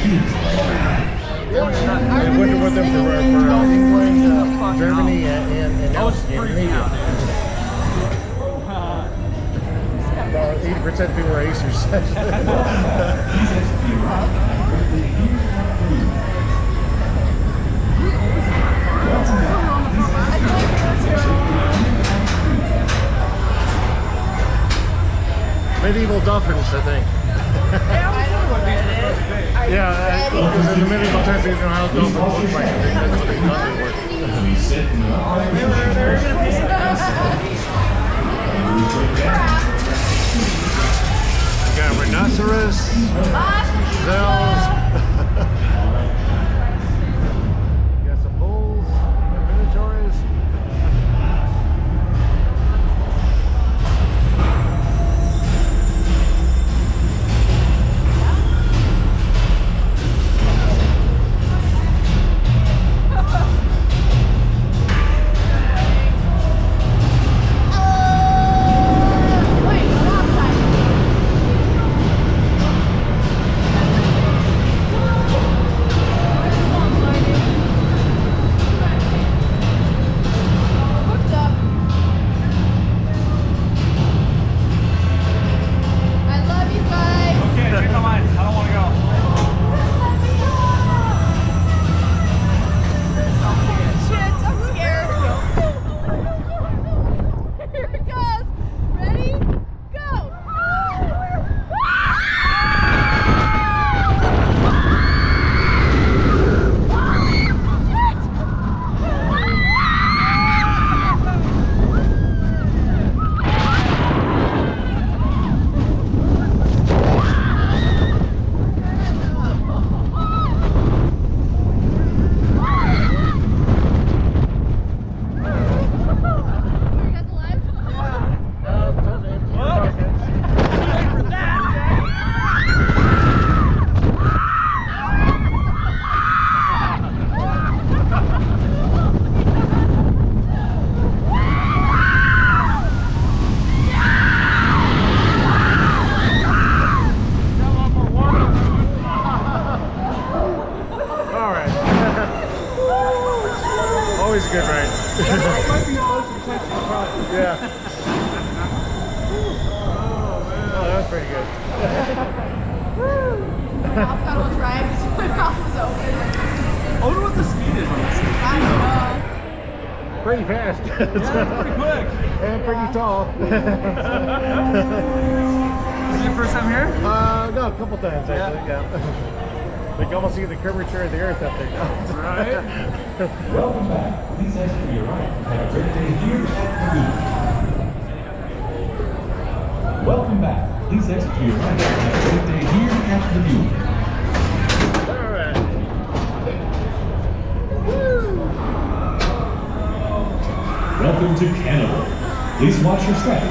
I went with them for England, Germany, and Scandinavia. About 80% of people are acers. Medieval dolphins, I think. Yeah, because in the medieval times, you know how dolphins look like. I think that's what they thought they were. You got rhinoceros, gazelles. You got some bulls, minotaurs. Always a good ride. Yeah. Oh, that was pretty good. Mouth got all dry because my mouth was open. I wonder what the speed is on this thing. I don't know. Pretty fast. Yeah, it's pretty quick. And pretty tall. Is it your first time here? No, a couple times actually, yeah. You can almost see the curvature of the earth up there now. Right? Welcome back. Please exit to your right. Have a great day here at the beach. Welcome back. Please exit to your right. Have a great day here at the beach. Alright. Welcome to Cannibal. Please watch your step.